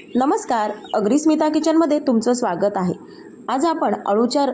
नमस्कार, अग्रिस्मिता किचनमध्ये तुमचं स्वागत आहे। आज आपण अळूच्या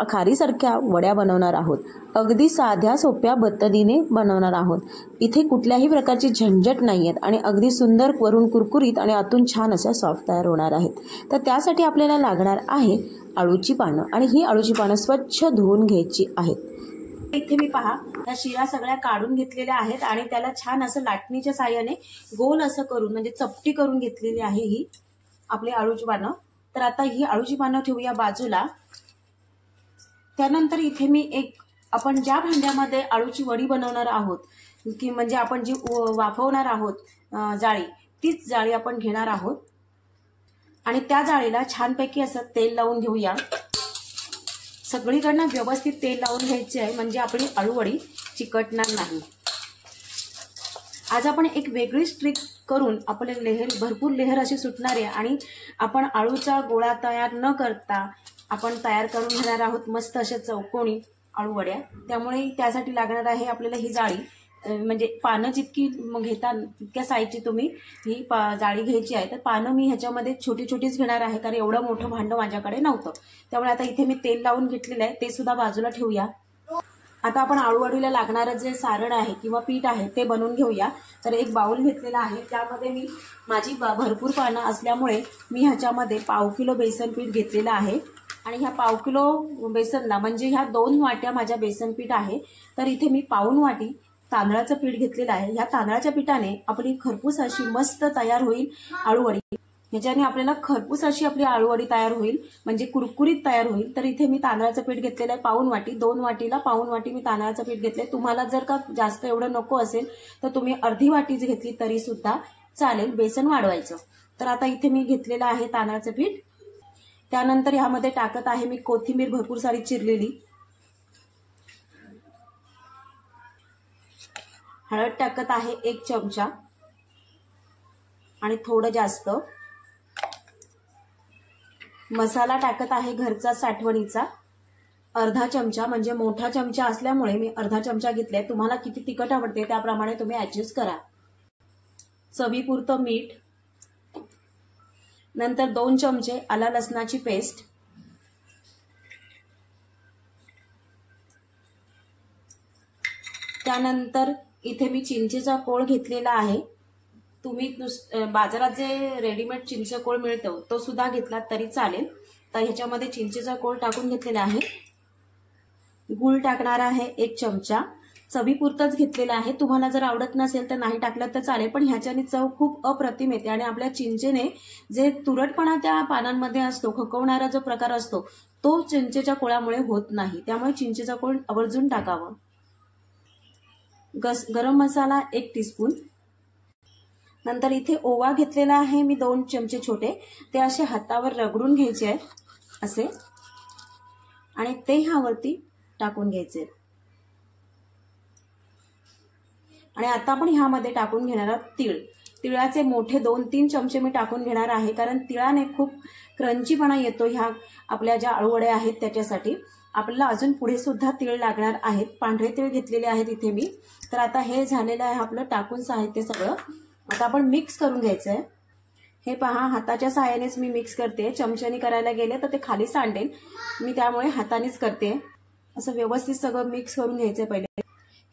खारीसारख्या वड्या बनवणार आहोत। अगदी साध्या सोप्या पद्धतीने बनवणार आहोत। इथे कुठल्याही प्रकारची झंझट नाहीये आणि अगदी सुंदर वरून कुरकुरीत आणि आतून छान अशा सॉफ्ट तयार होणार आहेत। तर त्यासाठी आपल्याला लागणार आहे अळूची पानं आणि ही अळूची पानं स्वच्छ धुवून घ्यायची आहेत। इथे मी पहा या शिरा सगळ्या काढून घेतलेल्या आहेत आणि त्याला छान असं लाटणीच्या साहाय्याने गोल असं करून म्हणजे चपटी करून घेतलेली आहे ही आपली अळूची पानं। तर आता ही अळूची पानं ठेवूया बाजूला। त्यानंतर इथे मी आपण ज्या भांड्यामध्ये अळूची वडी बनवणार आहोत की म्हणजे आपण जी वाफवणार आहोत जाळी, तीच जाळी आपण घेणार आहोत आणि त्या जाळीला छानपैकी असं तेल लावून घेऊया। सगळीकडनं व्यवस्थित तेल लावून घ्यायचे आहे म्हणजे आपली अळूवडी चिकटणार नाही। आज आपण एक वेगळीच ट्रिक करून आपले भरपूर लेहर अशी सुटणार आहे आणि आपण अळूचा गोळा तयार न करता आपण तयार करून घेणार आहोत मस्त अशा चौकोनी अळूवड्या। त्यामुळे त्यासाठी लागणार आहे आपल्याला ही जाळी, म्हणजे पानं जितकी घेता तितक्या साईजची तुम्ही ही जाळी घ्यायची आहे। तर पानं मी ह्याच्यामध्ये छोटी छोटीच घेणार आहे कारण एवढं मोठं भांडं माझ्याकडे नव्हतं। त्यामुळे आता इथे मी तेल लावून घेतलेलं आहे, ते सुद्धा बाजूला ठेवूया। आता आपण अळूवडीला लागणारं जे सारण आहे किंवा पीठ आहे ते बनवून घेऊया। तर एक बाउल घेतलेला आहे, त्यामध्ये मी माझी भरपूर पानं असल्यामुळे मी ह्याच्यामध्ये पाव किलो बेसन पीठ घेतलेलं आहे आणि ह्या पाव किलो बेसनला म्हणजे ह्या 2 वाट्या माझ्या बेसन पीठ आहे। तर इथे मी पाऊण वाटी तांदळाचं पीठ घेतलेलं आहे। ह्या तांदळाच्या पीठाने आपली खरपूस अशी मस्त तयार होईल अळूवडी। ह्याच्याने आपल्याला खरपूस अशी आपली अळूवडी तयार होईल म्हणजे कुरकुरीत तयार होईल। तर इथे मी तांदळाचं पीठ घेतलेलं आहे पाऊण वाटी, 2 वाटीला पाऊण वाटी मी तांदळाचं पीठ घेतले। तुम्हाला जर का जास्त एवढं नको असेल तर तुम्ही अर्धी वाटीच घेतली तरी सुद्धा चालेल, बेसन वाढवायचं। तर आता इथे मी घेतलेलं आहे तांदळाचं पीठ। त्यानंतर ह्यामध्ये टाकत आहे मी कोथिंबीर भरपूर सारी चिरलेली, हळद टाकत आहे 1 चमचा आणि थोडं जास्त, मसाला टाकत आहे घरचा साठवणीचा अर्धा चमचा, म्हणजे मोठा चमचा असल्यामुळे मी अर्धा चमचा घेतलाय। तुम्हाला किती तिखट आवडते त्याप्रमाणे तुम्ही ऍडजस्ट करा। चवीपुरतं मीठ, नंतर 2 चमचे आला लसणाची पेस्ट, त्यानंतर इथे मी चिंचेचा कोळ घेतलेला आहे। तुम्ही बाजारात जे रेडीमेड चिंच कोळ मिळतो तो सुद्धा घेतला तरी चालेल। तर ह्याच्यामध्ये चिंचेचा कोळ टाकून घेतलेला आहे। गूळ टाकणार आहे 1 चमचा, चवीपुरतच घेतलेला आहे। तुम्हाला जर आवडत नसेल तर नाही टाकलं तर चालेल, पण ह्याच्याने चव खूप अप्रतिम येते आणि आपल्या चिंचेने जे तुरटपणा त्या पानांमध्ये असतो, खवखवणारा जो प्रकार असतो तो चिंचेच्या कोळामुळे होत नाही। त्यामुळे चिंचेचा कोळ आवर्जून टाकावा। गरम मसाला 1 टीस्पून, नंतर इथे ओवा घेतलेला आहे मी 2 चमचे छोटे, ते असे हातावर रगडून घ्यायचे आहेत असे आणि ते ह्यावरती टाकून घ्यायचे। आणि आता आपण ह्यामध्ये टाकून घेणार आहोत तीळ। तिळाचे मोठे 2-3 चमचे मी टाकून घेणार आहे कारण तिळाने खूप क्रंचीपणा येतो ह्या आपल्या ज्या अळूवड्या आहेत त्याच्यासाठी। आपल्याला अजून पुढे सुद्धा तीळ लागणार आहेत, पांढरे तीळ घेतलेले आहेत इथे मी। तर आता हे झालेलं आहे आपलं टाकून साहित्य सगळं। आता आपण मिक्स करून घ्यायचं आहे। हे पहा हाताच्या साहाय्यानेच मी मिक्स करते, चमच्याने करायला गेले तर ते खाली सांडेल, मी त्यामुळे हातानेच करते। असं व्यवस्थित सगळं मिक्स करून घ्यायचंय पहिले।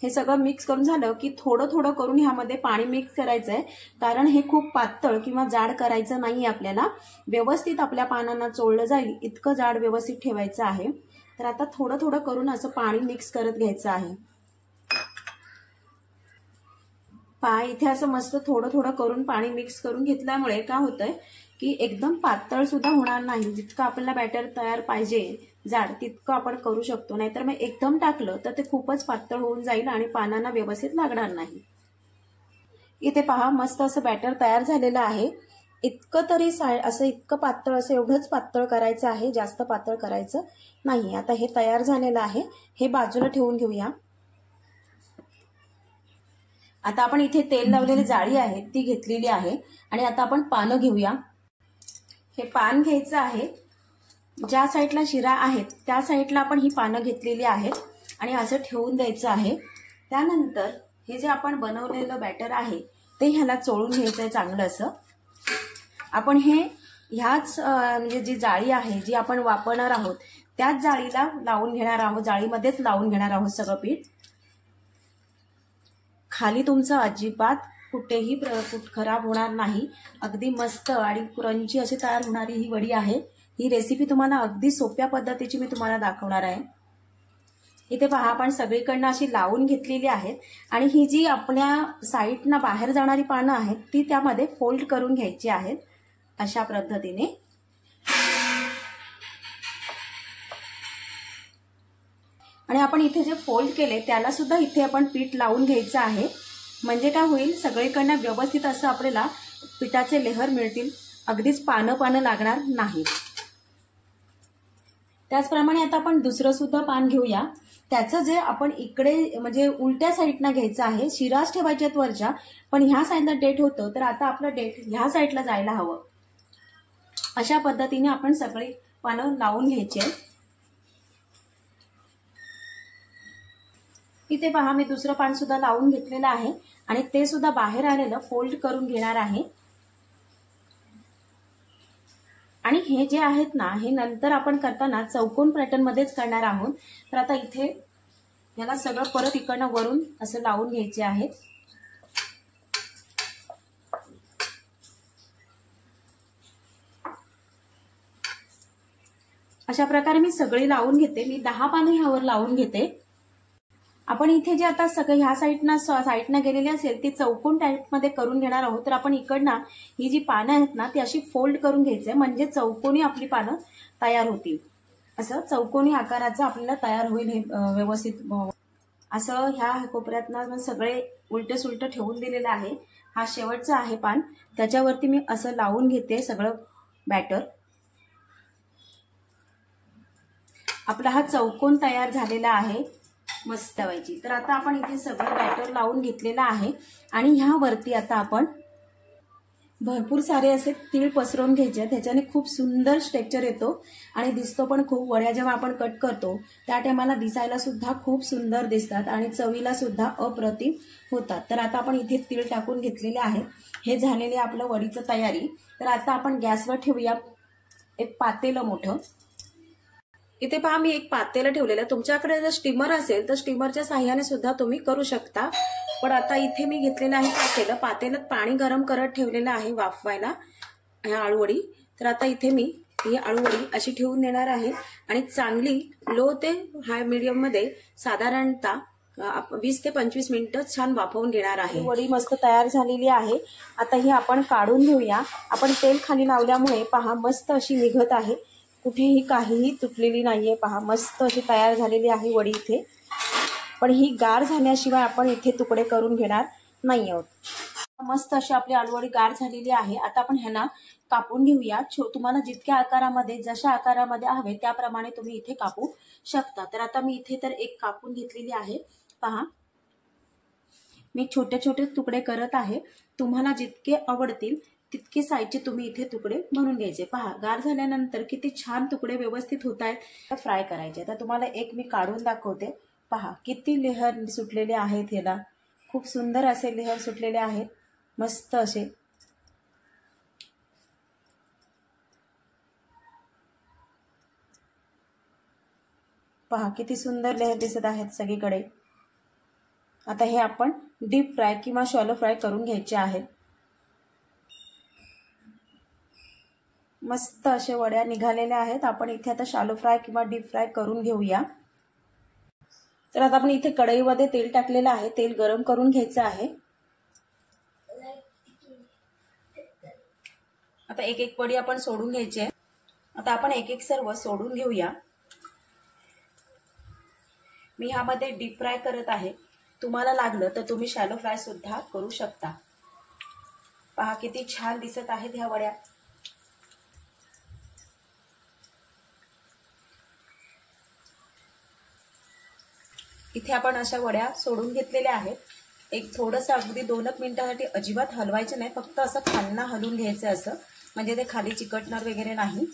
हे सगळं मिक्स करून झालं की थोडं थोडं करून ह्यामध्ये पाणी मिक्स करायचंय कारण हे खूप पातळ किंवा जाड करायचं नाही आपल्याला, व्यवस्थित आपल्या पानांना चोळलं जाईल इतकं जाड व्यवस्थित ठेवायचं आहे। तर आता थोडं थोडं करून असं पाणी मिक्स करत घ्यायचं आहे। इथे असं मस्त थोडं थोडं करून पाणी मिक्स करून घेतल्यामुळे काय होतंय की एकदम पातळ सुद्धा होणार नाही। जितकं आपल्याला बॅटर तयार पाहिजे जाड तितकं आपण करू शकतो, नाहीतर मग एकदम टाकलं तर ते खूपच पातळ होऊन जाईल आणि पानांना व्यवस्थित लागणार नाही। इथे पहा मस्त असं बॅटर तयार झालेलं आहे। इतकं तरी असं इतकं पातळ असं एवढंच पातळ करायचं आहे, जास्त पातळ करायचं नाही। आता हे तयार झालेलं आहे, हे बाजूला ठेवून घेऊया। आता आपण इथे तेल लावलेली जाळी आहे ती घेतलेली आहे आणि आता आपण पानं घेऊया। हे पान घ्यायचं आहे, ज्या साईडला शिरा आहेत त्या साईडला आपण ही पानं घेतलेली आहेत आणि असं ठेवून द्यायचं आहे। त्यानंतर हे जे आपण बनवलेलं बॅटर आहे ते ह्याला चोळून घ्यायचं आहे चांगलं असं। आपण हे ह्याच म्हणजे जी जाळी आहे जी आपण वापरणार आहोत त्याच जाळीला लावून घेणार आहोत, जाळीमध्येच लावून घेणार आहोत सगळं पीठ. खाली तुमचं अजिबात कुठेही खराब होणार नाही. अगदी मस्त आणि क्रंची अशी तयार होणारी ही वडी आहे. ही रेसिपी तुम्हाला अगदी सोप्या पद्धतीची मी तुम्हाला दाखवणार आहे. इथे पहा आपण सगळीकडनं अशी लावून घेतलेली आहेत आणि ही जी आपल्या साईडनं बाहेर जाणारी पानं आहेत ती त्यामध्ये फोल्ड करून घ्यायची आहेत अशा पद्धतीने. आणि आपण इथे जे फोल्ड केले त्याला सुद्धा इथे आपण पीठ लावून घ्यायचं आहे. म्हणजे काय होईल, सगळीकडनं व्यवस्थित असं आपल्याला पिठाचे लेहर मिळतील, अगदीच पानं लागणार नाही. त्याचप्रमाणे आता आपण दुसरं सुद्धा पान घेऊया. त्याचं जे आपण इकडे म्हणजे उलट्या साईडला घ्यायचं आहे. शिराच ठेवायच्यात वरच्या, पण ह्या साईडला डेट होतं तर आता आपलं डेट ह्या साईडला जायला हवं. अशा पद्धतीने आपण सगळी पानं लावून घ्यायची. इथे पहा मी दुसरं पान सुद्धा लावून घेतलेलं आहे आणि ते सुद्धा बाहेर आलेलं फोल्ड करून घेणार आहे. आणि हे जे आहेत ना हे नंतर आपण करताना चौकोन पॅटर्न मध्येच करणार आहोत. तर आता इथे याला सगळं परत इकडनं वरून असं लावून घ्यायचे आहेत. अशा प्रकारे मी सगळी लावून घेते. मी 10 पानं ह्यावर लावून घेते. आपण इथे जे आता सगळं ह्या साईडनं गेलेली असेल ती चौकोन टाईपमध्ये करून घेणार आहोत. तर आपण इकडनं ही जी पानं आहेत ना ती अशी फोल्ड करून घ्यायची म्हणजे चौकोनी आपली पानं तयार होतील. असं चौकोनी आकाराचं आपल्याला तयार होईल हे व्यवस्थित. असं ह्या कोपऱ्यातनं सगळे उलटे सुलट ठेवून दिलेलं आहे. हा शेवटचा आहे पान, त्याच्यावरती मी असं लावून घेते सगळं बॅटर. आपला हा चौकोन तयार झालेला आहे मस्त व्हायची. तर आता आपण इथे सगळं बॅटर लावून घेतलेलं आहे आणि ह्यावरती आता आपण भरपूर सारे असे तीळ पसरवून घ्यायचे. त्याच्याने खूप सुंदर स्ट्रक्चर येतो आणि दिसतो पण खूप. वड्या जेव्हा आपण कट करतो त्या टायमाला दिसायला सुद्धा खूप सुंदर दिसतात आणि चवीला सुद्धा अप्रतिम होतात. तर आता आपण इथे तीळ टाकून घेतलेले आहे. हे झालेले आपलं वडीचं तयारी. तर आता आपण गॅसवर ठेवूया एक पातेलं मोठं. इथे पहा मी एक पातेलं ठेवलेलं. तुमच्याकडे जर स्टीमर असेल तर स्टीमरच्या साह्याने सुद्धा तुम्ही करू शकता. पण आता इथे मी घेतलेलं आहे पातेलं. पातेल्यात पाणी गरम करत ठेवलेलं आहे वाफवायला ह्या आळूवडी. तर आता इथे मी ही आळूवडी अशी ठेवून देणार आहे आणि चांगली लो ते हाय मीडियम मध्ये साधारणतः 20 ते 25 मिनिटं छान वाफवून घेणार आहे. वडी मस्त तयार झालेली आहे. आता ही आपण काढून घेऊया. आपण तेल खाली लावल्यामुळे पहा मस्त अशी निघत आहे, कुठेही काहीही तुटलेली नाहीये. पहा मस्त अशी तयार झालेली आहे वडी इथे. पण ही गार झाल्याशिवाय आपण इथे तुकडे करून घेणार नाही आहोत. मस्त अशी आपली आलूवडी गार झालेली आहे. आता आपण ह्यांना कापून घेऊया. तुम्हाला जितक्या आकारामध्ये जशा आकारामध्ये हवे त्याप्रमाणे तुम्ही इथे कापू शकता. तर आता मी इथे तर एक कापून घेतलेली आहे. पहा मी छोटे छोटे तुकडे करत आहे. तुम्हाला जितके आवडतील तितके साईजचे तुम्ही इथे तुकडे बनवून घ्यायचे. पहा गार झाल्यानंतर किती छान तुकडे व्यवस्थित होत आहेत. फ्राय करायचे. आता तुम्हाला एक मी काढून दाखवते. पहा किती लेहर सुटलेले आहेत. ह्याला खूप सुंदर असे लेहर सुटलेले आहेत मस्त असे. पहा किती सुंदर लेहर दिसत आहेत सगळीकडे. आता हे आपण डीप फ्राय किंवा शॅलो फ्राय करून घ्यायचे आहेत. मस्त असे वड्या निघालेल्या आहेत. आपण इथे आता शॅलो फ्राय किंवा डीप फ्राय करून घेऊया. तर आता आपण इथे कढईमध्ये तेल टाकलेलं आहे. तेल गरम करून घ्यायचं आहे. आता एक एक वडी आपण सोडून घ्यायची आहे. आता आपण एक एक सर्व सोडून घेऊया. मी ह्यामध्ये डीप फ्राय करत आहे. तुम्हाला लागलं तर तुम्ही शॅलो फ्राय सुद्धा करू शकता. पहा किती छान दिसत आहेत ह्या वड्या. इथे आपण अशा वड्या सोडून घेतलेल्या आहेत. एक थोडंसं अगदी 2 मिनिटांसाठी अजिबात हलवायचं नाही, फक्त असं खालना हलवून घ्यायचं असं, म्हणजे ते खाली चिकटणार वगैरे नाही.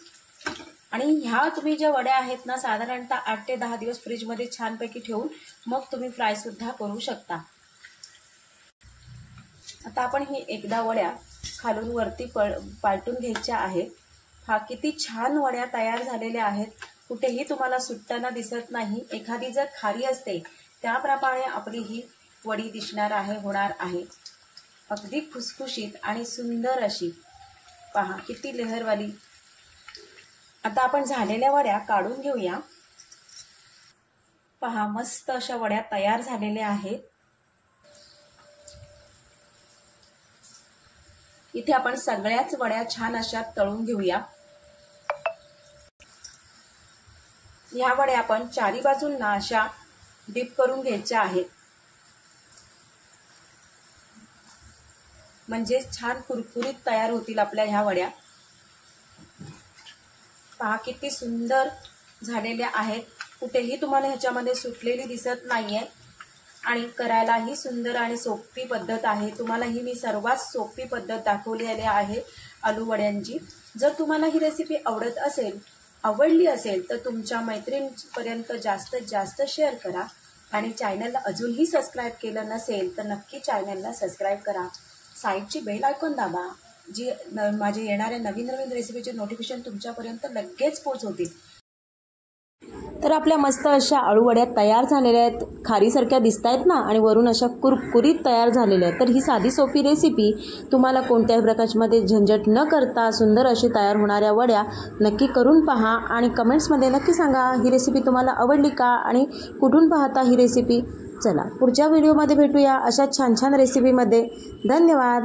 आणि ह्या तुम्ही ज्या वड्या आहेत ना साधारणतः 8 ते 10 दिवस फ्रीजमध्ये छानपैकी ठेवून मग तुम्ही फ्राय सुद्धा करू शकता. आता आपण ही एकदा वड्या खालून वरती पालटून घ्यायच्या आहेत। हा किती छान वड्या तयार झालेल्या आहेत, कुठेही तुम्हाला सुटताना दिसत नाही। एखादी जर खारी असते त्याप्रमाणे आपली ही वडी दिसणार आहे, होणार आहे। अगदी खुसखुशीत आणि सुंदर अशी पहा किती लेहरवाली। आता आपण झालेल्या वड्या काढून घेऊया। पहा मस्त अशा वड्या तयार झालेल्या आहेत। इथे आपण सगळ्याच वड्या छान अशा तळून घेऊया। ह्या वड्या आपण चारी बाजूंना अशा डीप करून घ्यायच्या आहेत, म्हणजे छान कुरकुरीत तयार होतील आपल्या ह्या वड्या। पहा किती सुंदर झालेल्या आहेत, कुठेही तुम्हाला ह्याच्यामध्ये सुटलेली दिसत नाहीये आणि करायलाही सुंदर आणि सोपी पद्धत आहे। तुम्हाला ही मी सर्वात सोपी पद्धत दाखवलेली आहे आलू वड्यांची। जर तुम्हाला ही रेसिपी आवडली असेल तर तुमच्या मैत्रिणींपर्यंत जास्तीत जास्त शेअर करा आणि चॅनलला अजूनही सबस्क्राईब केलं नसेल तर नक्की चॅनलला सबस्क्राईब करा। साईडची बेल आयकॉन दाबा, जी माझे येणाऱ्या नवीन रेसिपीचे नोटिफिकेशन तुमच्यापर्यंत लगेच पोहोचवतील। तर आपल्या मस्त अशा आळू वड्या तयार झालेल्या आहेत, खारीसारख्या दिसत आहेत ना, आणि वरून अशा कुरकुरीत तयार झालेल्या आहेत। तर ही साधी सोपी रेसिपी तुम्हाला कोणत्याही प्रकारमध्ये झंझट न करता सुंदर अशी तयार होणाऱ्या वड्या नक्की करून पहा आणि कमेंट्समध्ये नक्की सांगा ही रेसिपी तुम्हाला आवडली का आणि कुठून पाहता ही रेसिपी। चला पुढच्या व्हिडिओमध्ये भेटूया अशा छान छान रेसिपीमध्ये। धन्यवाद।